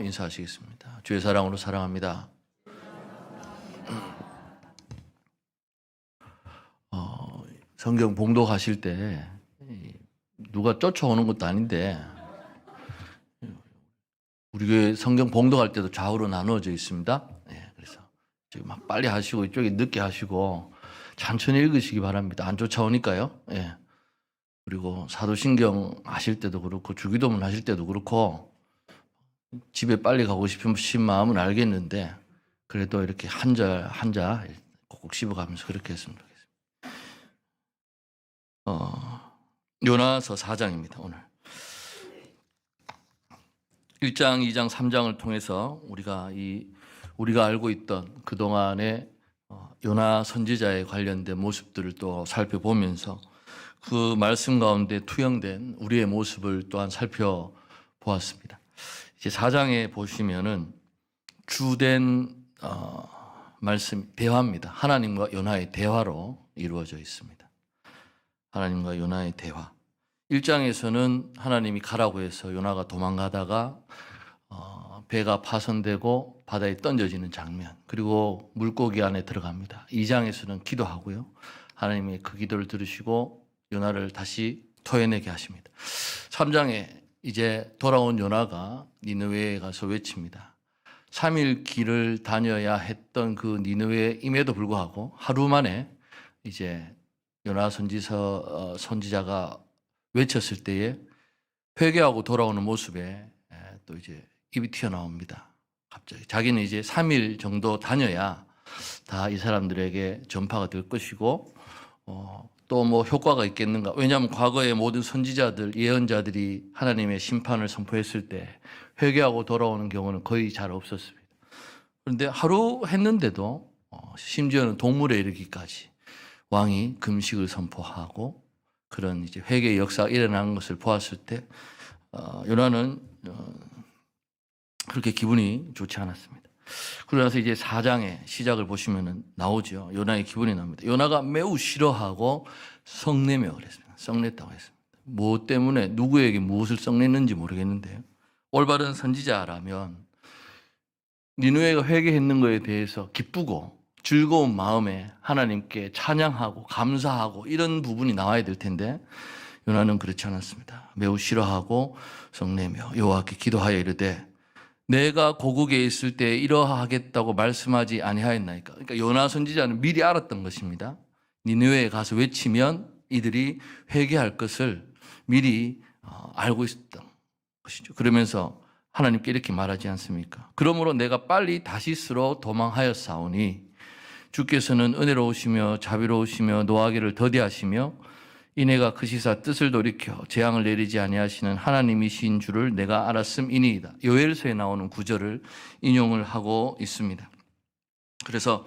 인사하시겠습니다. 주의 사랑으로 사랑합니다. 성경 봉독하실 때 누가 쫓아오는 것도 아닌데 우리 교회 성경 봉독할 때도 좌우로 나누어져 있습니다. 그래서 지금 막 빨리 하시고 이쪽에 늦게 하시고 천천히 읽으시기 바랍니다. 안 쫓아오니까요. 그리고 사도신경 하실 때도 그렇고 주기도문 하실 때도 그렇고 집에 빨리 가고 싶으신 마음은 알겠는데 그래도 이렇게 한자 꼭꼭 씹어가면서 그렇게 했으면 좋겠습니다. 요나서 4장입니다. 오늘 1장, 2장, 3장을 통해서 우리가 알고 있던 그동안의 요나 선지자에 관련된 모습들을 또 살펴보면서 그 말씀 가운데 투영된 우리의 모습을 또한 살펴보았습니다. 이제 4장에 보시면은 주된 말씀 대화입니다. 하나님과 요나의 대화로 이루어져 있습니다. 하나님과 요나의 대화. 1장에서는 하나님이 가라고 해서 요나가 도망가다가 배가 파손되고 바다에 던져지는 장면, 그리고 물고기 안에 들어갑니다. 2장에서는 기도하고요. 하나님이 그 기도를 들으시고 요나를 다시 토해내게 하십니다. 3장에 이제 돌아온 요나가 니느웨에 가서 외칩니다. 3일 길을 다녀야 했던 그 니느웨임에도 불구하고 하루 만에 이제 요나 선지자가 외쳤을 때에 회개하고 돌아오는 모습에 또 이제 입이 튀어나옵니다. 갑자기 자기는 이제 3일 정도 다녀야 다 이 사람들에게 전파가 될 것이고 또 뭐 효과가 있겠는가? 왜냐하면 과거의 모든 선지자들, 예언자들이 하나님의 심판을 선포했을 때 회개하고 돌아오는 경우는 거의 잘 없었습니다. 그런데 하루 했는데도 심지어는 동물에 이르기까지 왕이 금식을 선포하고 그런 이제 회개의 역사가 일어난 것을 보았을 때 요나는 그렇게 기분이 좋지 않았습니다. 그러나서 이제 4장의 시작을 보시면 나오죠. 요나의 기분이 납니다. 요나가 매우 싫어하고 성내며 그랬습니다. 썩냈다고 했습니다. 무엇 때문에 누구에게 무엇을 썩냈는지 모르겠는데요. 올바른 선지자라면 니느웨가 회개했는 것에 대해서 기쁘고 즐거운 마음에 하나님께 찬양하고 감사하고 이런 부분이 나와야 될 텐데 요나는 그렇지 않았습니다. 매우 싫어하고 성내며 여호와께 기도하여 이르되 내가 고국에 있을 때 이러하겠다고 말씀하지 아니하였나이까. 그러니까 요나 선지자는 미리 알았던 것입니다. 니느웨에 가서 외치면 이들이 회개할 것을 미리 알고 있었던 것이죠. 그러면서 하나님께 이렇게 말하지 않습니까? 그러므로 내가 빨리 다시스로 도망하였사오니 주께서는 은혜로우시며 자비로우시며 노하기를 더디하시며 이내가 그 시사 뜻을 돌이켜 재앙을 내리지 아니하시는 하나님이신 줄을 내가 알았음이니이다. 요엘서에 나오는 구절을 인용을 하고 있습니다. 그래서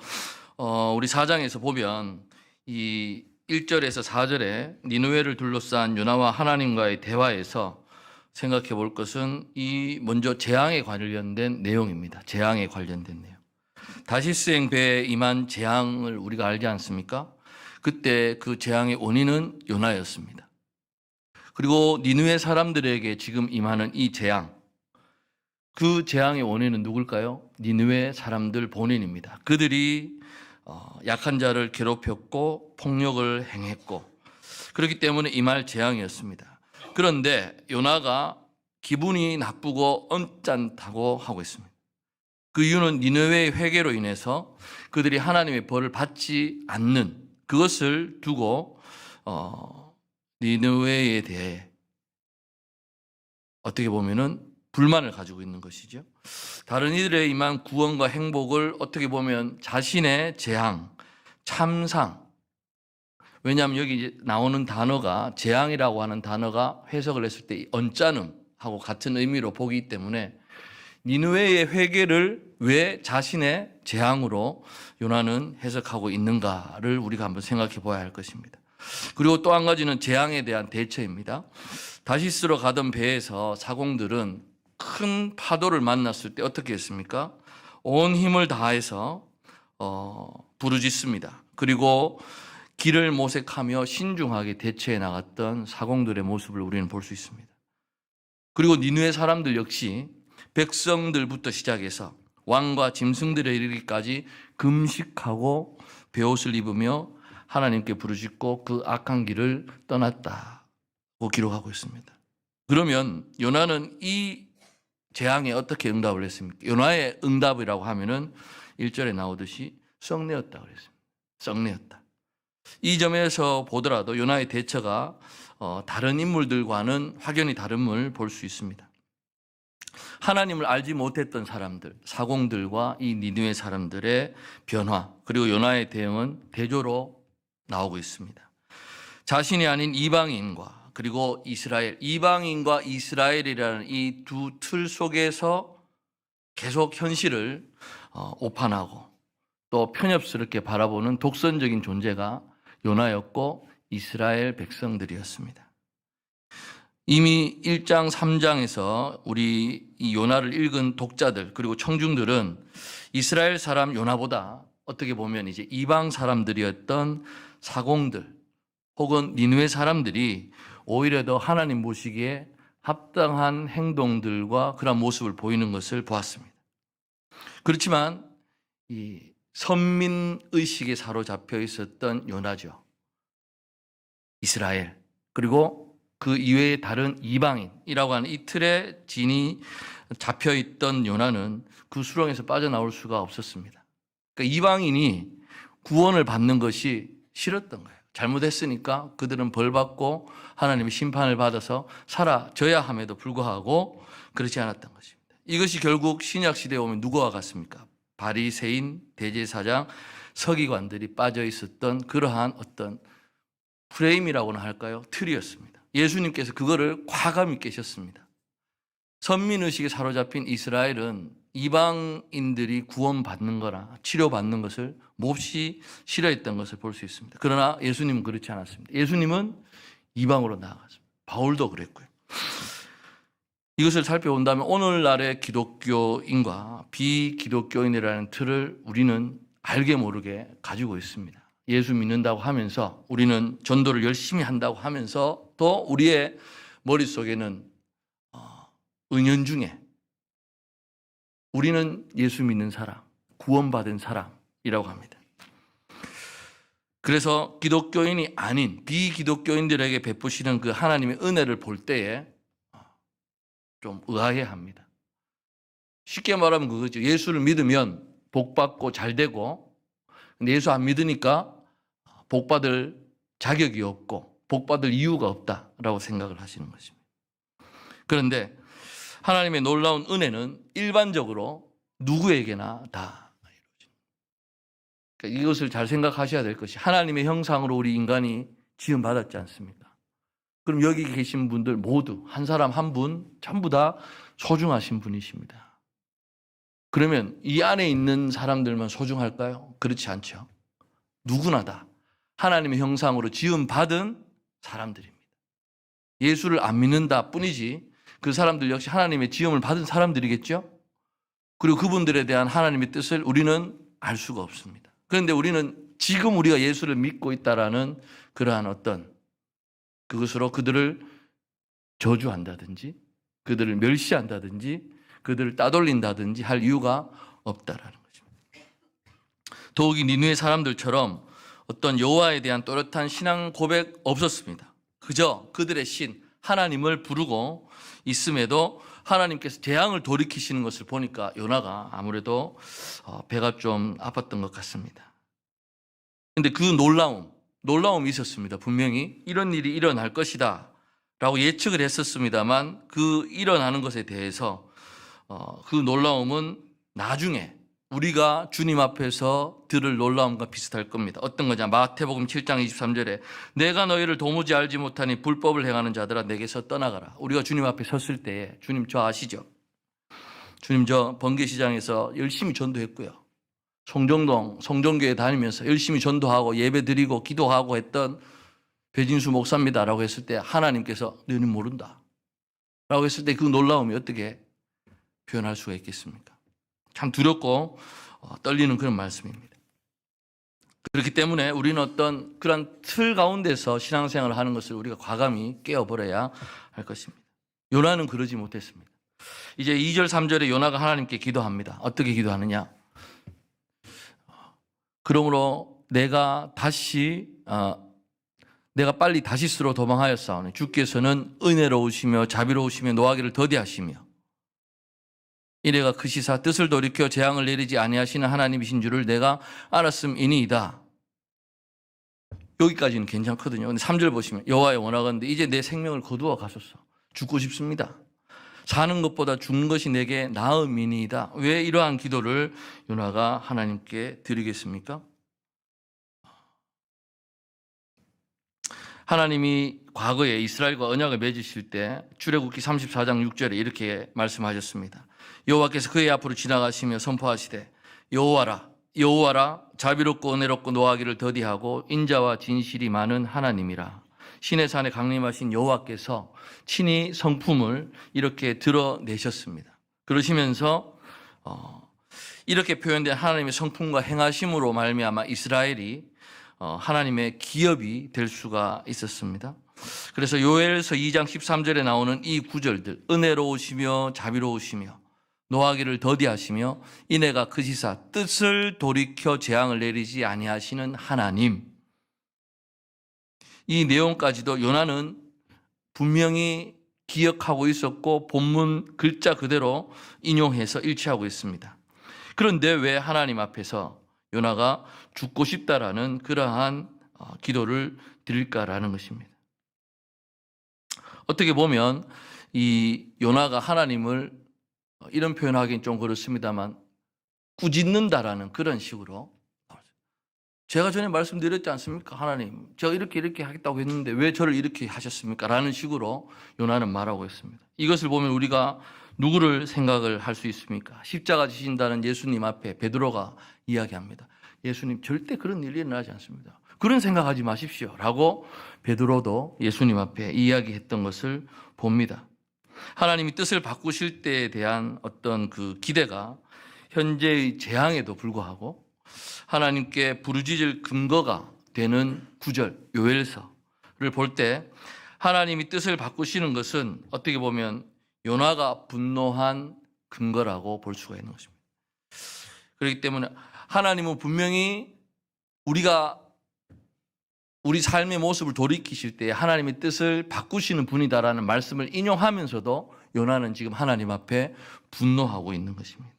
우리 4장에서 보면 이 1절에서 4절에 니느웨를 둘러싼 요나와 하나님과의 대화에서 생각해 볼 것은 이 먼저 재앙에 관련된 내용입니다. 재앙에 관련된 내용. 다시스행 배에 임한 재앙을 우리가 알지 않습니까? 그때 그 재앙의 원인은 요나였습니다. 그리고 니느웨 사람들에게 지금 임하는 이 재앙, 그 재앙의 원인은 누굴까요? 니느웨 사람들 본인입니다. 그들이 약한 자를 괴롭혔고 폭력을 행했고 그렇기 때문에 임할 재앙이었습니다. 그런데 요나가 기분이 나쁘고 언짢다고 하고 있습니다. 그 이유는 니느웨의 회개로 인해서 그들이 하나님의 벌을 받지 않는 그것을 두고 니느웨에 대해 어떻게 보면은 불만을 가지고 있는 것이죠. 다른 이들에 임한 구원과 행복을 어떻게 보면 자신의 재앙, 참상, 왜냐하면 여기 나오는 단어가 재앙이라고 하는 단어가 해석을 했을 때 언짢음하고 같은 의미로 보기 때문에 니느웨의 회개를 왜 자신의 재앙으로 요나는 해석하고 있는가를 우리가 한번 생각해 봐야 할 것입니다. 그리고 또 한 가지는 재앙에 대한 대처입니다. 다시스로 가던 배에서 사공들은 큰 파도를 만났을 때 어떻게 했습니까? 온 힘을 다해서 부르짖습니다. 그리고 길을 모색하며 신중하게 대처해 나갔던 사공들의 모습을 우리는 볼 수 있습니다. 그리고 니느웨 사람들 역시 백성들부터 시작해서 왕과 짐승들에 이르기까지 금식하고 베옷을 입으며 하나님께 부르짖고 그 악한 길을 떠났다고 기록하고 있습니다. 그러면 요나는 이 재앙에 어떻게 응답을 했습니까? 요나의 응답이라고 하면은 1절에 나오듯이 썩내었다고 그랬습니다. 썩내었다. 이 점에서 보더라도 요나의 대처가 다른 인물들과는 확연히 다름을 볼 수 있습니다. 하나님을 알지 못했던 사람들, 사공들과 이 니느웨 사람들의 변화, 그리고 요나의 대응은 대조로 나오고 있습니다. 자신이 아닌 이방인과 그리고 이스라엘, 이방인과 이스라엘이라는 이 두 틀 속에서 계속 현실을 오판하고 또 편협스럽게 바라보는 독선적인 존재가 요나였고 이스라엘 백성들이었습니다. 이미 1장, 3장에서 우리 이 요나를 읽은 독자들 그리고 청중들은 이스라엘 사람 요나보다 어떻게 보면 이제 이방 사람들이었던 사공들 혹은 니느웨 사람들이 오히려 더 하나님 보시기에 합당한 행동들과 그런 모습을 보이는 것을 보았습니다. 그렇지만 이 선민의식에 사로잡혀 있었던 요나죠. 이스라엘 그리고 그 이외의 다른 이방인이라고 하는 이 틀에 진이 잡혀있던 요나는 그 수렁에서 빠져나올 수가 없었습니다. 그러니까 이방인이 구원을 받는 것이 싫었던 거예요. 잘못했으니까 그들은 벌받고 하나님의 심판을 받아서 사라져야 함에도 불구하고 그렇지 않았던 것입니다. 이것이 결국 신약시대에 오면 누구와 같습니까? 바리새인, 대제사장, 서기관들이 빠져 있었던 그러한 어떤 프레임이라고나 할까요? 틀이었습니다. 예수님께서 그거를 과감히 깨셨습니다. 선민의식에 사로잡힌 이스라엘은 이방인들이 구원받는 거나 치료받는 것을 몹시 싫어했던 것을 볼 수 있습니다. 그러나 예수님은 그렇지 않았습니다. 예수님은 이방으로 나아갔습니다. 바울도 그랬고요. 이것을 살펴본다면 오늘날의 기독교인과 비기독교인이라는 틀을 우리는 알게 모르게 가지고 있습니다. 예수 믿는다고 하면서 우리는 전도를 열심히 한다고 하면서 또 우리의 머릿속에는 은연중에 우리는 예수 믿는 사람, 구원받은 사람이라고 합니다. 그래서 기독교인이 아닌 비기독교인들에게 베푸시는 그 하나님의 은혜를 볼 때에 좀 의아해합니다. 쉽게 말하면 그거죠. 예수를 믿으면 복받고 잘되고 근데 예수 안 믿으니까 복받을 자격이 없고 복받을 이유가 없다라고 생각을 하시는 것입니다. 그런데 하나님의 놀라운 은혜는 일반적으로 누구에게나 다 이루어집니다. 그러니까 이것을 잘 생각하셔야 될 것이 하나님의 형상으로 우리 인간이 지음받았지 않습니까? 그럼 여기 계신 분들 모두 한 사람 한 분 전부 다 소중하신 분이십니다. 그러면 이 안에 있는 사람들만 소중할까요? 그렇지 않죠. 누구나 다 하나님의 형상으로 지음받은 사람들입니다. 예수를 안 믿는다 뿐이지 그 사람들 역시 하나님의 지음을 받은 사람들이겠죠. 그리고 그분들에 대한 하나님의 뜻을 우리는 알 수가 없습니다. 그런데 우리는 지금 우리가 예수를 믿고 있다라는 그러한 어떤 그것으로 그들을 저주한다든지 그들을 멸시한다든지 그들을 따돌린다든지 할 이유가 없다라는 것입니다. 더욱이 니느웨 사람들처럼 어떤 여호와에 대한 또렷한 신앙 고백 없었습니다. 그저 그들의 신 하나님을 부르고 있음에도 하나님께서 재앙을 돌이키시는 것을 보니까 요나가 아무래도 배가 좀 아팠던 것 같습니다. 그런데 그 놀라움이 있었습니다. 분명히 이런 일이 일어날 것이다 라고 예측을 했었습니다만 그 일어나는 것에 대해서 그 놀라움은 나중에 우리가 주님 앞에서 들을 놀라움과 비슷할 겁니다. 어떤 거냐? 마태복음 7장 23절에 내가 너희를 도무지 알지 못하니 불법을 행하는 자들아 내게서 떠나가라. 우리가 주님 앞에 섰을 때에 주님 저 아시죠? 주님 저 번개시장에서 열심히 전도했고요. 송정동 성종교회 다니면서 열심히 전도하고 예배 드리고 기도하고 했던 배진수 목사입니다라고 했을 때 하나님께서 너희는 모른다 라고 했을 때 그 놀라움이 어떻게 표현할 수가 있겠습니까? 참 두렵고 떨리는 그런 말씀입니다. 그렇기 때문에 우리는 어떤 그런 틀 가운데서 신앙생활을 하는 것을 우리가 과감히 깨어버려야 할 것입니다. 요나는 그러지 못했습니다. 이제 2절 3절에 요나가 하나님께 기도합니다. 어떻게 기도하느냐? 그러므로 내가 빨리 다시스로 도망하였사오니 주께서는 은혜로우시며 자비로우시며 노하기를 더디하시며 이래가 그 시사 뜻을 돌이켜 재앙을 내리지 아니하시는 하나님이신 줄을 내가 알았음이니이다. 여기까지는 괜찮거든요. 근데 3절 보시면 여호와여 원하건대 이제 내 생명을 거두어 가소서. 죽고 싶습니다. 사는 것보다 죽는 것이 내게 나음이니이다. 왜 이러한 기도를 요나가 하나님께 드리겠습니까? 하나님이 과거에 이스라엘과 언약을 맺으실 때 출애굽기 34장 6절에 이렇게 말씀하셨습니다. 여호와께서 그의 앞으로 지나가시며 선포하시되 여호와라 여호와라 자비롭고 은혜롭고 노하기를 더디하고 인자와 진실이 많은 하나님이라. 신의 산에 강림하신 여호와께서 친히 성품을 이렇게 드러내셨습니다. 그러시면서 이렇게 표현된 하나님의 성품과 행하심으로 말미암아 이스라엘이 하나님의 기업이 될 수가 있었습니다. 그래서 요엘서 2장 13절에 나오는 이 구절들, 은혜로우시며 자비로우시며 노하기를 더디하시며 이내가 그 시사 뜻을 돌이켜 재앙을 내리지 아니하시는 하나님, 이 내용까지도 요나는 분명히 기억하고 있었고 본문 글자 그대로 인용해서 일치하고 있습니다. 그런데 왜 하나님 앞에서 요나가 죽고 싶다라는 그러한 기도를 드릴까라는 것입니다. 어떻게 보면 이 요나가 하나님을 이런 표현하기는 좀 그렇습니다만 꾸짖는다라는 그런 식으로, 제가 전에 말씀드렸지 않습니까? 하나님, 제가 이렇게 하겠다고 했는데 왜 저를 이렇게 하셨습니까? 라는 식으로 요나는 말하고 있습니다. 이것을 보면 우리가 누구를 생각을 할 수 있습니까? 십자가 지신다는 예수님 앞에 베드로가 이야기합니다. 예수님, 절대 그런 일이 일어나지 않습니다. 그런 생각하지 마십시오. 라고 베드로도 예수님 앞에 이야기했던 것을 봅니다. 하나님이 뜻을 바꾸실 때에 대한 어떤 그 기대가 현재의 재앙에도 불구하고 하나님께 부르짖을 근거가 되는 구절, 요엘서를 볼 때 하나님이 뜻을 바꾸시는 것은 어떻게 보면 요나가 분노한 근거라고 볼 수가 있는 것입니다. 그렇기 때문에 하나님은 분명히 우리가 우리 삶의 모습을 돌이키실 때 하나님의 뜻을 바꾸시는 분이다라는 말씀을 인용하면서도 요나는 지금 하나님 앞에 분노하고 있는 것입니다.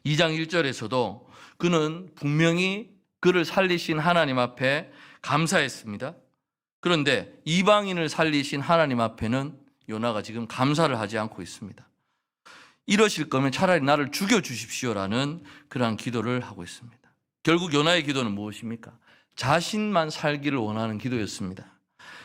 2장 1절에서도 그는 분명히 그를 살리신 하나님 앞에 감사했습니다. 그런데 이방인을 살리신 하나님 앞에는 요나가 지금 감사를 하지 않고 있습니다. 이러실 거면 차라리 나를 죽여주십시오라는 그러한 기도를 하고 있습니다. 결국 요나의 기도는 무엇입니까? 자신만 살기를 원하는 기도였습니다.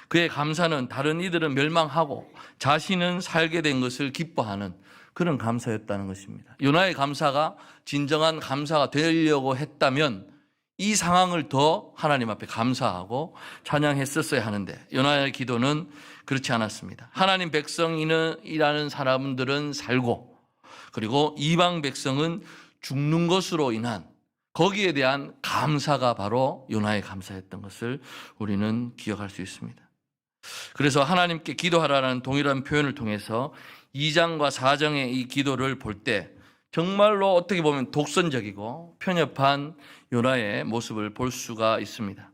그의 감사는 다른 이들은 멸망하고 자신은 살게 된 것을 기뻐하는 그런 감사였다는 것입니다. 요나의 감사가 진정한 감사가 되려고 했다면 이 상황을 더 하나님 앞에 감사하고 찬양했었어야 하는데 요나의 기도는 그렇지 않았습니다. 하나님 백성이라는 사람들은 살고 그리고 이방 백성은 죽는 것으로 인한 거기에 대한 감사가 바로 요나의 감사였던 것을 우리는 기억할 수 있습니다. 그래서 하나님께 기도하라는 동일한 표현을 통해서 2장과 4장의 이 기도를 볼 때 정말로 어떻게 보면 독선적이고 편협한 요나의 모습을 볼 수가 있습니다.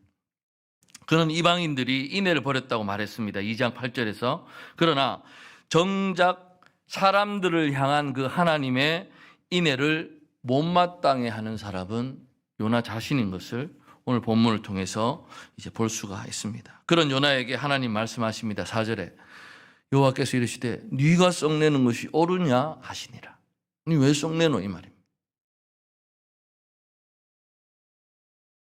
그는 이방인들이 인애를 버렸다고 말했습니다. 2장 8절에서. 그러나 정작 사람들을 향한 그 하나님의 인애를 못마땅해 하는 사람은 요나 자신인 것을 오늘 본문을 통해서 이제 볼 수가 있습니다. 그런 요나에게 하나님 말씀하십니다. 4절에 여호와께서 이르시되 네가 썩내는 것이 옳으냐 하시니라. 네 왜 썩내노 이 말입니다.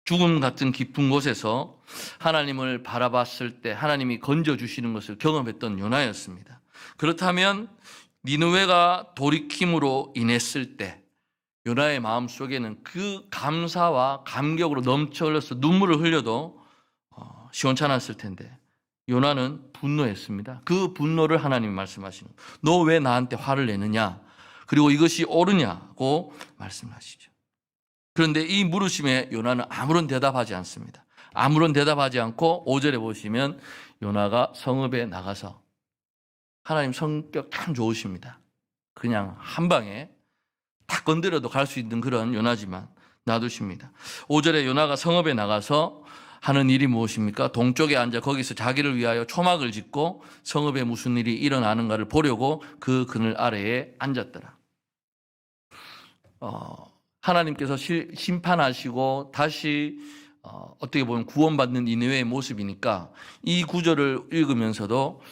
죽음 같은 깊은 곳에서 하나님을 바라봤을 때 하나님이 건져주시는 것을 경험했던 요나였습니다. 그렇다면 니느웨가 돌이킴으로 인했을 때 요나의 마음속에는 그 감사와 감격으로 넘쳐 흘려서 눈물을 흘려도 시원찮았을 텐데 요나는 분노했습니다. 그 분노를 하나님이 말씀하시는 거예요. 너 왜 나한테 화를 내느냐? 그리고 이것이 옳으냐고 말씀하시죠. 그런데 이 물으심에 요나는 아무런 대답하지 않습니다. 아무런 대답하지 않고 5절에 보시면 요나가 성읍에 나가서 하나님 성격 참 좋으십니다. 그냥 한 방에 딱 건드려도 갈 수 있는 그런 요나지만 놔두십니다. 5절에 요나가 성읍에 나가서 하는 일이 무엇입니까? 동쪽에 앉아 거기서 자기를 위하여 초막을 짓고 성읍에 무슨 일이 일어나는가를 보려고 그 그늘 아래에 앉았더라. 하나님께서 심판하시고 다시 어떻게 보면 구원받는 니느웨의 모습이니까 이 구절을 읽으면서도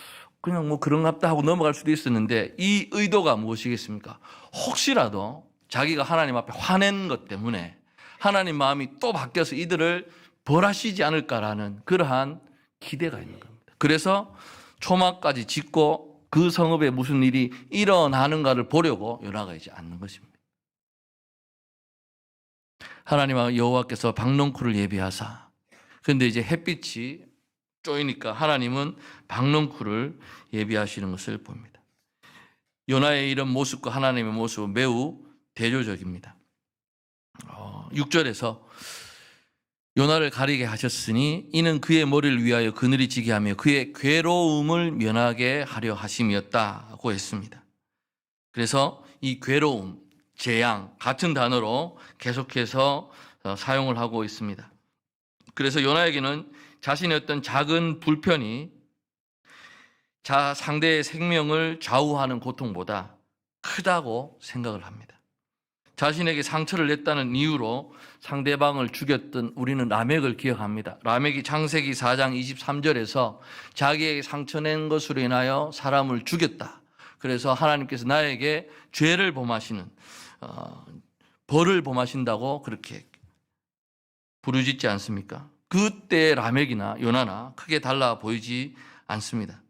그냥 뭐 그런갑다 하고 넘어갈 수도 있었는데 이 의도가 무엇이겠습니까? 혹시라도 자기가 하나님 앞에 화낸 것 때문에 하나님 마음이 또 바뀌어서 이들을 벌하시지 않을까라는 그러한 기대가 있는 겁니다. 그래서 초막까지 짓고 그 성읍에 무슨 일이 일어나는가를 보려고 요나가 이제 앉는 것입니다. 하나님 여호와께서 박넝쿨을 예비하사, 그런데 이제 햇빛이 쪼이니까 하나님은 박넝쿨을 예비하시는 것을 봅니다. 요나의 이런 모습과 하나님의 모습은 매우 대조적입니다. 6절에서 요나를 가리게 하셨으니 이는 그의 머리를 위하여 그늘이 지게 하며 그의 괴로움을 면하게 하려 하심이었다고 했습니다. 그래서 이 괴로움, 재앙 같은 단어로 계속해서 사용을 하고 있습니다. 그래서 요나에게는 자신의 어떤 작은 불편이 상대의 생명을 좌우하는 고통보다 크다고 생각을 합니다. 자신에게 상처를 냈다는 이유로 상대방을 죽였던 우리는 라멕을 기억합니다. 라멕이 창세기 4장 23절에서 자기에게 상처낸 것으로 인하여 사람을 죽였다. 그래서 하나님께서 나에게 죄를 범하시는 벌을 범하신다고 그렇게 부르짖지 않습니까? 그때 라멕이나 요나나 크게 달라 보이지 않습니다.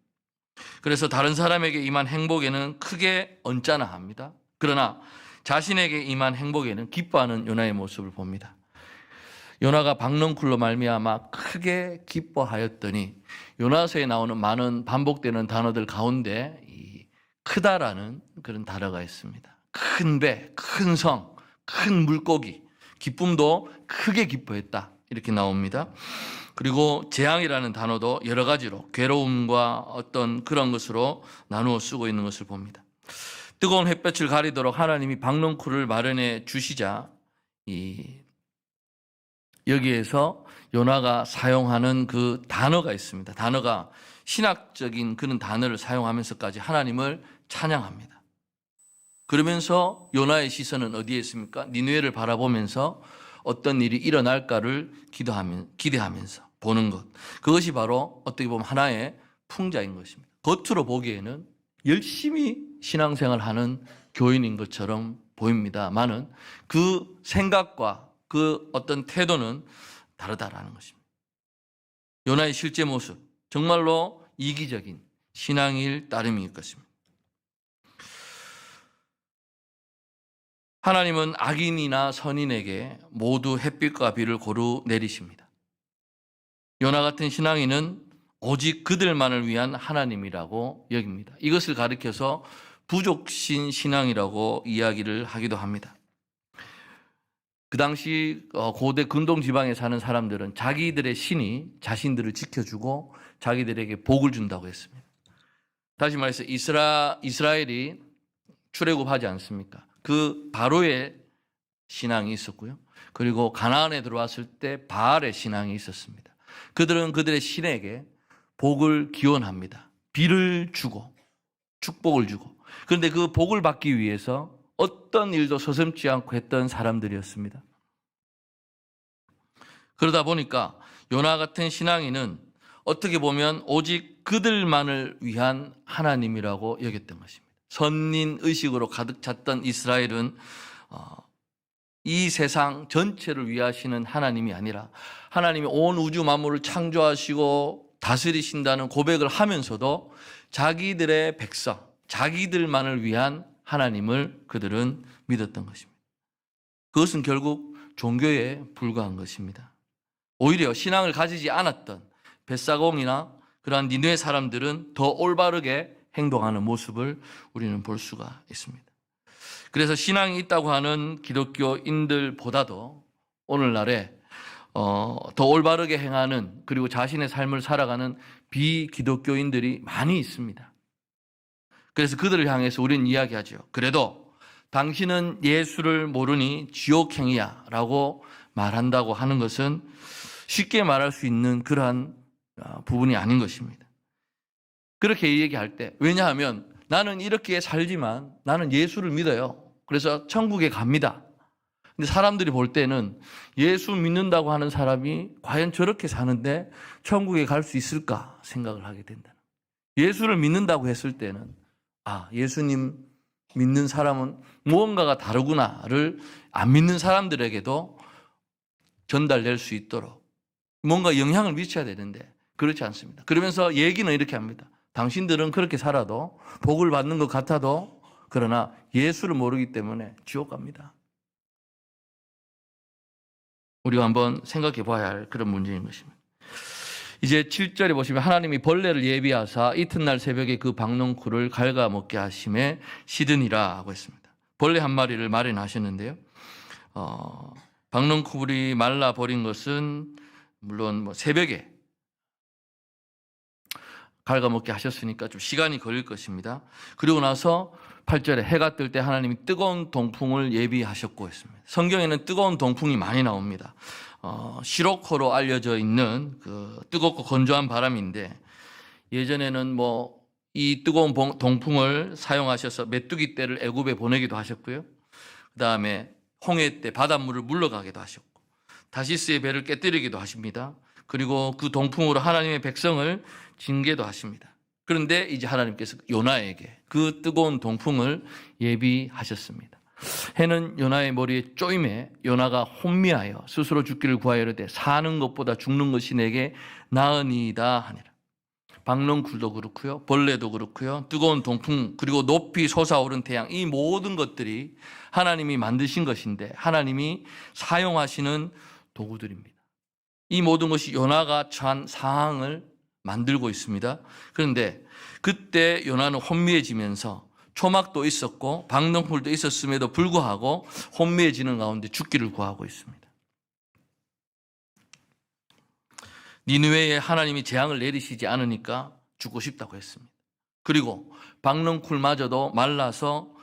그래서 다른 사람에게 임한 행복에는 크게 언짢아 합니다. 그러나 자신에게 임한 행복에는 기뻐하는 요나의 모습을 봅니다. 요나가 박넝쿨로 말미암아 크게 기뻐하였더니 요나서에 나오는 많은 반복되는 단어들 가운데 이 크다라는 그런 단어가 있습니다. 큰 배, 큰 성, 큰 물고기, 기쁨도 크게 기뻐했다 이렇게 나옵니다. 그리고 재앙이라는 단어도 여러 가지로 괴로움과 어떤 그런 것으로 나누어 쓰고 있는 것을 봅니다. 뜨거운 햇볕을 가리도록 하나님이 박넝쿨을 마련해 주시자 여기에서 요나가 사용하는 그 단어가 있습니다. 단어가 신학적인 그런 단어를 사용하면서까지 하나님을 찬양합니다. 그러면서 요나의 시선은 어디에 있습니까? 니느웨를 바라보면서 어떤 일이 일어날까를 기대하면서 보는 것. 그것이 바로 어떻게 보면 하나의 풍자인 것입니다. 겉으로 보기에는 열심히 신앙생활하는 교인인 것처럼 보입니다만은 그 생각과 그 어떤 태도는 다르다라는 것입니다. 요나의 실제 모습, 정말로 이기적인 신앙일 따름일 것입니다. 하나님은 악인이나 선인에게 모두 햇빛과 비를 고루 내리십니다. 요나 같은 신앙인은 오직 그들만을 위한 하나님이라고 여깁니다. 이것을 가리켜서 부족신 신앙이라고 이야기를 하기도 합니다. 그 당시 고대 근동 지방에 사는 사람들은 자기들의 신이 자신들을 지켜주고 자기들에게 복을 준다고 했습니다. 다시 말해서 이스라엘이 출애굽하지 않습니까? 그 바로의 신앙이 있었고요. 그리고 가나안에 들어왔을 때 바알의 신앙이 있었습니다. 그들은 그들의 신에게 복을 기원합니다. 비를 주고 축복을 주고. 그런데 그 복을 받기 위해서 어떤 일도 서슴지 않고 했던 사람들이었습니다. 그러다 보니까 요나 같은 신앙인은 어떻게 보면 오직 그들만을 위한 하나님이라고 여겼던 것입니다. 선민 의식으로 가득 찼던 이스라엘은 이 세상 전체를 위하시는 하나님이 아니라 하나님이 온 우주 만물을 창조하시고 다스리신다는 고백을 하면서도 자기들의 백성, 자기들만을 위한 하나님을 그들은 믿었던 것입니다. 그것은 결국 종교에 불과한 것입니다. 오히려 신앙을 가지지 않았던 벳사공이나 그러한 니느웨 사람들은 더 올바르게 행동하는 모습을 우리는 볼 수가 있습니다. 그래서 신앙이 있다고 하는 기독교인들보다도 오늘날에 더 올바르게 행하는 그리고 자신의 삶을 살아가는 비기독교인들이 많이 있습니다. 그래서 그들을 향해서 우리는 이야기하죠. 그래도 당신은 예수를 모르니 지옥행이야 라고 말한다고 하는 것은 쉽게 말할 수 있는 그러한 부분이 아닌 것입니다. 그렇게 얘기할 때, 왜냐하면 나는 이렇게 살지만 나는 예수를 믿어요. 그래서 천국에 갑니다. 근데 사람들이 볼 때는 예수 믿는다고 하는 사람이 과연 저렇게 사는데 천국에 갈 수 있을까 생각을 하게 된다. 예수를 믿는다고 했을 때는 예수님 믿는 사람은 무언가가 다르구나를 안 믿는 사람들에게도 전달될 수 있도록 뭔가 영향을 미쳐야 되는데 그렇지 않습니다. 그러면서 얘기는 이렇게 합니다. 당신들은 그렇게 살아도 복을 받는 것 같아도 그러나 예수를 모르기 때문에 지옥 갑니다. 우리가 한번 생각해 봐야 할 그런 문제인 것입니다. 이제 7절에 보시면 하나님이 벌레를 예비하사 이튿날 새벽에 그 박농쿨을 갉아먹게 하심에 시드니라 하고 있습니다. 벌레 한 마리를 마련하셨는데요. 박농쿨이 말라버린 것은 물론 새벽에 갉아먹게 하셨으니까 좀 시간이 걸릴 것입니다. 그리고 나서 8절에 해가 뜰 때 하나님이 뜨거운 동풍을 예비하셨고 했습니다. 성경에는 뜨거운 동풍이 많이 나옵니다. 시로코로 알려져 있는 그 뜨겁고 건조한 바람인데 예전에는 이 뜨거운 동풍을 사용하셔서 메뚜기 떼를 애굽에 보내기도 하셨고요. 그 다음에 홍해 때 바닷물을 물러가기도 하셨고 다시스의 배를 깨뜨리기도 하십니다. 그리고 그 동풍으로 하나님의 백성을 징계도 하십니다. 그런데 이제 하나님께서 요나에게 그 뜨거운 동풍을 예비하셨습니다. 해는 요나의 머리에 쪼임에 요나가 혼미하여 스스로 죽기를 구하여 이르되 사는 것보다 죽는 것이 내게 나으니이다 하니라. 박농쿨도 그렇고요, 벌레도 그렇고요, 뜨거운 동풍, 그리고 높이 솟아오른 태양, 이 모든 것들이 하나님이 만드신 것인데 하나님이 사용하시는 도구들입니다. 이 모든 것이 요나가 처한 상황을 만들고 있습니다. 그런데 그때 요나는 혼미해지면서 초막도 있었고 박농쿨도 있었음에도 불구하고 혼미해지는 가운데 죽기를 구하고 있습니다. 니느웨에 하나님이 재앙을 내리시지 않으니까 죽고 싶다고 했습니다. 그리고 박농쿨마저도 말라서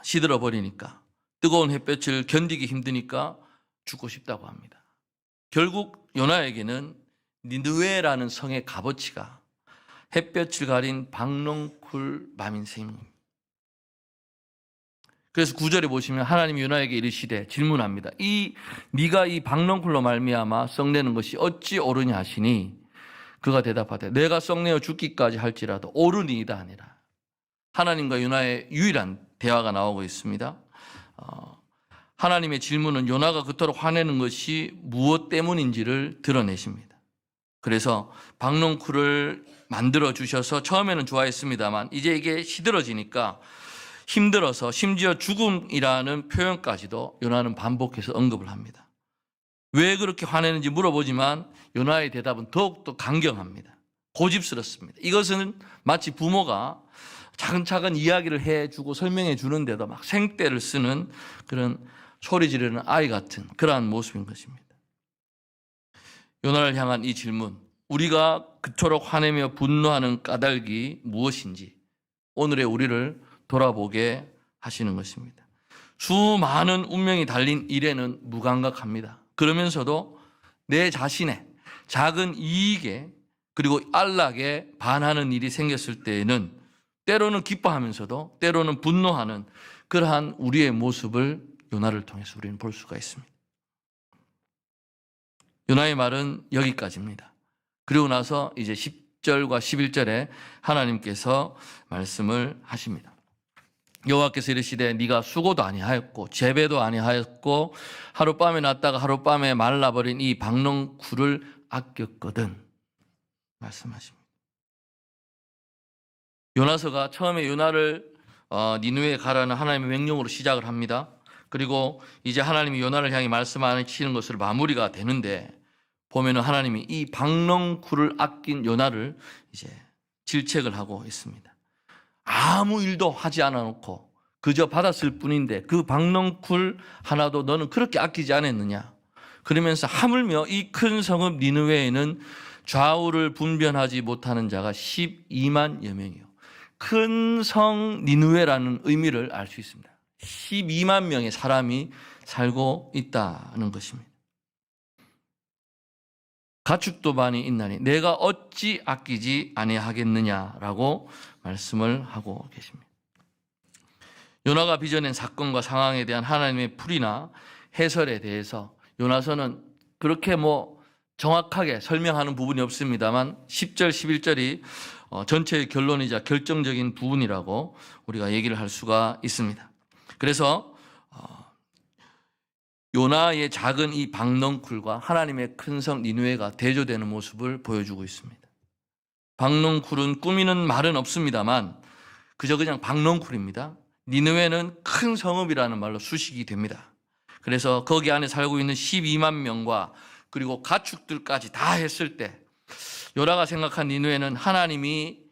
시들어 버리니까 뜨거운 햇볕을 견디기 힘드니까 죽고 싶다고 합니다. 결국 요나에게는 니느웨라는 성의 값어치가 햇볕을 가린 박농쿨 밤인 셈입니다. 그래서 9절에 보시면 하나님이 요나에게 이르시되 질문합니다. 네가 이 박농쿨로 말미암아 썩내는 것이 어찌 옳으냐 하시니 그가 대답하되 내가 썩내어 죽기까지 할지라도 옳으니이다 하니라. 하나님과 요나의 유일한 대화가 나오고 있습니다. 하나님의 질문은 요나가 그토록 화내는 것이 무엇 때문인지를 드러내십니다. 그래서 박농쿨을 만들어 주셔서 처음에는 좋아했습니다만 이제 이게 시들어지니까 힘들어서 심지어 죽음이라는 표현까지도 요나는 반복해서 언급을 합니다. 왜 그렇게 화내는지 물어보지만 요나의 대답은 더욱더 강경합니다. 고집스럽습니다. 이것은 마치 부모가 차근차근 이야기를 해주고 설명해 주는데도 막 생떼를 쓰는 그런 소리 지르는 아이 같은 그러한 모습인 것입니다. 요나를 향한 이 질문, 우리가 그토록 화내며 분노하는 까닭이 무엇인지 오늘의 우리를 돌아보게 하시는 것입니다. 수많은 운명이 달린 일에는 무감각합니다. 그러면서도 내 자신의 작은 이익에 그리고 안락에 반하는 일이 생겼을 때에는 때로는 기뻐하면서도 때로는 분노하는 그러한 우리의 모습을 요나를 통해서 우리는 볼 수가 있습니다. 요나의 말은 여기까지입니다. 그리고 나서 이제 10절과 11절에 하나님께서 말씀을 하십니다. 여호와께서 이르시되 네가 수고도 아니하였고 재배도 아니하였고 하룻밤에 났다가 하룻밤에 말라버린 이 박농쿨을 아꼈거든 말씀하십니다. 요나서가 처음에 요나를 니느웨에 가라는 하나님의 명령으로 시작을 합니다. 그리고 이제 하나님이 요나를 향해 말씀하시는 것으로 마무리가 되는데 보면은 하나님이 이 박농쿨을 아낀 요나를 이제 질책을 하고 있습니다. 아무 일도 하지 않아 놓고 그저 받았을 뿐인데 그 박농쿨 하나도 너는 그렇게 아끼지 않았느냐. 그러면서 하물며 이 큰 성읍 니느웨에는 좌우를 분변하지 못하는 자가 12만여 명이요 큰 성 니느웨라는 의미를 알 수 있습니다. 12만 명의 사람이 살고 있다는 것입니다. 가축도 많이 있나니 내가 어찌 아끼지 아니하겠느냐라고 말씀을 하고 계십니다. 요나가 빚어낸 사건과 상황에 대한 하나님의 풀이나 해설에 대해서 요나서는 그렇게 정확하게 설명하는 부분이 없습니다만 10절, 11절이 전체의 결론이자 결정적인 부분이라고 우리가 얘기를 할 수가 있습니다. 그래서 요나의 작은 이 박넝쿨과 하나님의 큰 성 니느웨가 대조되는 모습을 보여주고 있습니다. 박넝쿨은 꾸미는 말은 없습니다만 그저 그냥 박넝쿨입니다. 니느웨는 큰 성읍이라는 말로 수식이 됩니다. 그래서 거기 안에 살고 있는 12만 명과 그리고 가축들까지 다 했을 때 요나가 생각한 니느웨는 하나님의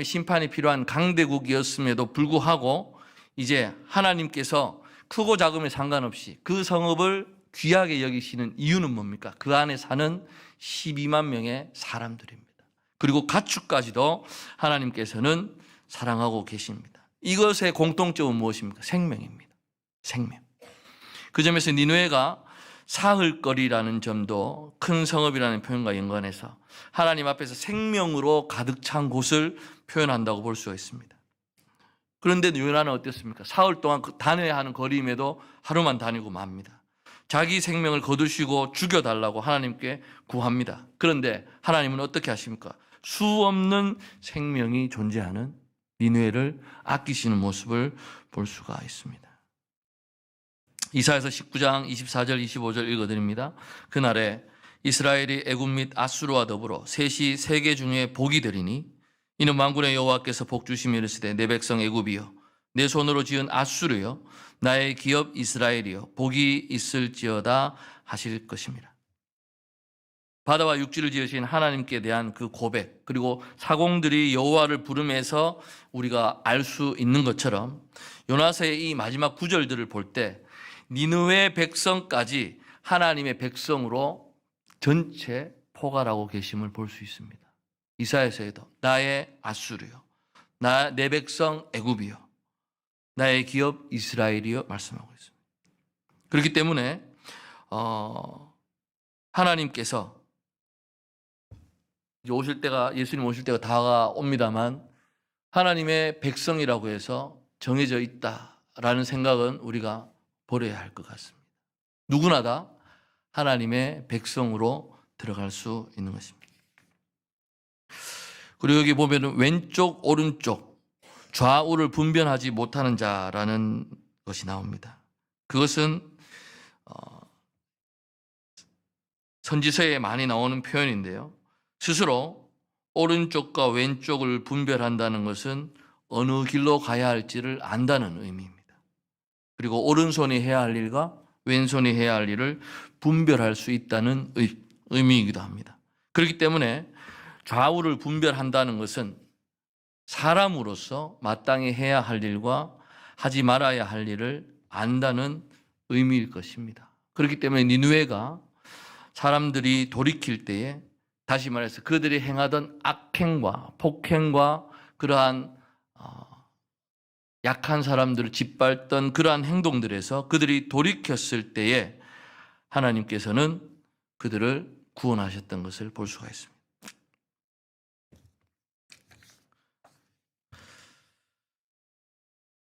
심판이 필요한 강대국이었음에도 불구하고 이제 하나님께서 크고 작음에 상관없이 그 성읍을 귀하게 여기시는 이유는 뭡니까? 그 안에 사는 12만 명의 사람들입니다. 그리고 가축까지도 하나님께서는 사랑하고 계십니다. 이것의 공통점은 무엇입니까? 생명입니다. 생명. 그 점에서 니느웨가 사흘거리라는 점도 큰 성읍이라는 표현과 연관해서 하나님 앞에서 생명으로 가득 찬 곳을 표현한다고 볼 수가 있습니다. 그런데 요나는 어땠습니까? 사흘 동안 다녀야 하는 거리임에도 하루만 다니고 맙니다. 자기 생명을 거두시고 죽여달라고 하나님께 구합니다. 그런데 하나님은 어떻게 하십니까? 수 없는 생명이 존재하는 니느웨를 아끼시는 모습을 볼 수가 있습니다. 이사야서 19장 24절 25절 읽어드립니다. 그날에 이스라엘이 애굽 및 아수르와 더불어 셋이 세계 중에 복이 되리니 이는 만군의 여호와께서 복 주시며 이르시되 내 백성 애굽이여 내 손으로 지은 아수르여 나의 기업 이스라엘이여 복이 있을지어다 하실 것입니다. 바다와 육지를 지으신 하나님께 대한 그 고백 그리고 사공들이 여호와를 부르면서 우리가 알 수 있는 것처럼 요나서의 이 마지막 구절들을 볼 때 니느웨 백성까지 하나님의 백성으로 전체 포괄하고 계심을 볼 수 있습니다. 이사야서에도 나의 아수르요 내 백성 애굽이요 나의 기업 이스라엘이요 말씀하고 있습니다. 그렇기 때문에 하나님께서 예수님 오실 때가 다가옵니다만 하나님의 백성이라고 해서 정해져 있다라는 생각은 우리가 버려야 할 것 같습니다. 누구나 다 하나님의 백성으로 들어갈 수 있는 것입니다. 그리고 여기 보면 왼쪽 오른쪽 좌우를 분별하지 못하는 자라는 것이 나옵니다. 그것은 선지서에 많이 나오는 표현인데요. 스스로 오른쪽과 왼쪽을 분별한다는 것은 어느 길로 가야 할지를 안다는 의미입니다. 그리고 오른손이 해야 할 일과 왼손이 해야 할 일을 분별할 수 있다는 의미이기도 합니다. 그렇기 때문에 좌우를 분별한다는 것은 사람으로서 마땅히 해야 할 일과 하지 말아야 할 일을 안다는 의미일 것입니다. 그렇기 때문에 니느웨가 사람들이 돌이킬 때에 다시 말해서 그들이 행하던 악행과 폭행과 그러한 약한 사람들을 짓밟던 그러한 행동들에서 그들이 돌이켰을 때에 하나님께서는 그들을 구원하셨던 것을 볼 수가 있습니다.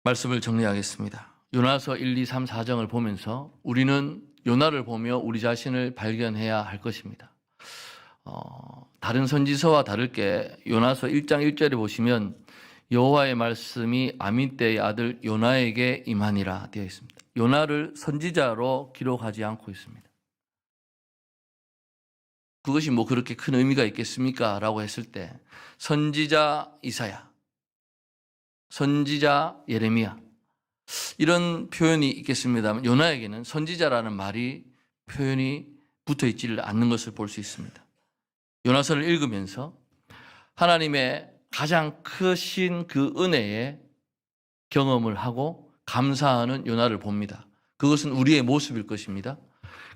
말씀을 정리하겠습니다. 요나서 1, 2, 3, 4장을 보면서 우리는 요나를 보며 우리 자신을 발견해야 할 것입니다. 다른 선지서와 다르게 요나서 1장 1절에 보시면 여호와의 말씀이 아밋떼의 아들 요나에게 임하니라 되어 있습니다. 요나를 선지자로 기록하지 않고 있습니다. 그것이 그렇게 큰 의미가 있겠습니까? 라고 했을 때 선지자 이사야, 선지자 예레미야 이런 표현이 있겠습니다만 요나에게는 선지자라는 표현이 붙어있지를 않는 것을 볼 수 있습니다. 요나서를 읽으면서 하나님의 가장 크신 그 은혜에 경험을 하고 감사하는 요나를 봅니다. 그것은 우리의 모습일 것입니다.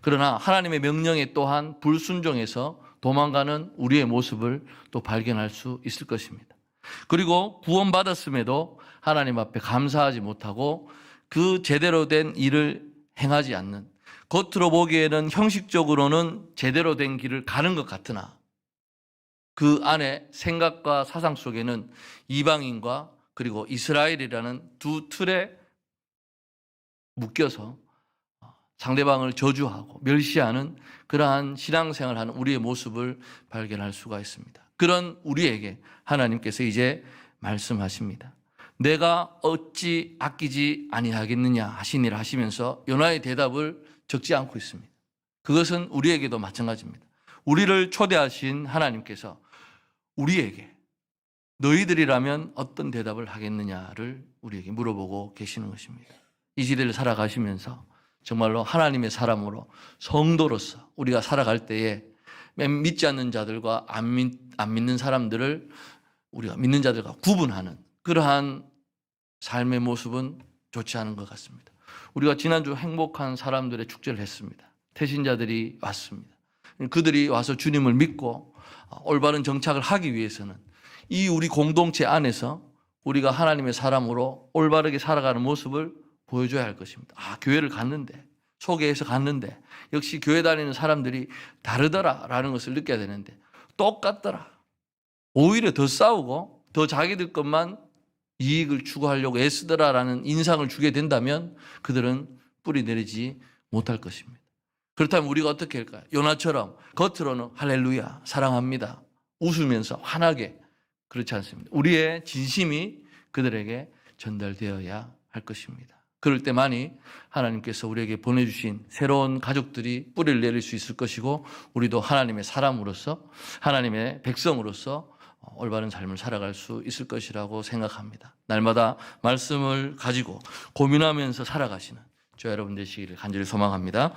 그러나 하나님의 명령에 또한 불순종해서 도망가는 우리의 모습을 또 발견할 수 있을 것입니다. 그리고 구원받았음에도 하나님 앞에 감사하지 못하고 그 제대로 된 일을 행하지 않는, 겉으로 보기에는 형식적으로는 제대로 된 길을 가는 것 같으나 그 안에 생각과 사상 속에는 이방인과 그리고 이스라엘이라는 두 틀에 묶여서 상대방을 저주하고 멸시하는 그러한 신앙생활을 하는 우리의 모습을 발견할 수가 있습니다. 그런 우리에게 하나님께서 이제 말씀하십니다. 내가 어찌 아끼지 아니하겠느냐 하시니라 하시면서 요나의 대답을 적지 않고 있습니다. 그것은 우리에게도 마찬가지입니다. 우리를 초대하신 하나님께서 우리에게 너희들이라면 어떤 대답을 하겠느냐를 우리에게 물어보고 계시는 것입니다. 이 시대를 살아가시면서 정말로 하나님의 사람으로 성도로서 우리가 살아갈 때에 믿지 않는 자들과 안 믿는 사람들을 우리가 믿는 자들과 구분하는 그러한 삶의 모습은 좋지 않은 것 같습니다. 우리가 지난주 행복한 사람들의 축제를 했습니다. 태신자들이 왔습니다. 그들이 와서 주님을 믿고 올바른 정착을 하기 위해서는 이 우리 공동체 안에서 우리가 하나님의 사람으로 올바르게 살아가는 모습을 보여줘야 할 것입니다. 교회를 갔는데, 소개해서 갔는데 역시 교회 다니는 사람들이 다르더라라는 것을 느껴야 되는데 똑같더라. 오히려 더 싸우고 더 자기들 것만 이익을 추구하려고 애쓰더라라는 인상을 주게 된다면 그들은 뿌리 내리지 못할 것입니다. 그렇다면 우리가 어떻게 할까요? 요나처럼 겉으로는 할렐루야, 사랑합니다, 웃으면서 환하게, 그렇지 않습니다. 우리의 진심이 그들에게 전달되어야 할 것입니다. 그럴 때만이 하나님께서 우리에게 보내주신 새로운 가족들이 뿌리를 내릴 수 있을 것이고 우리도 하나님의 사람으로서 하나님의 백성으로서 올바른 삶을 살아갈 수 있을 것이라고 생각합니다. 날마다 말씀을 가지고 고민하면서 살아가시는 저 여러분 되시기를 간절히 소망합니다.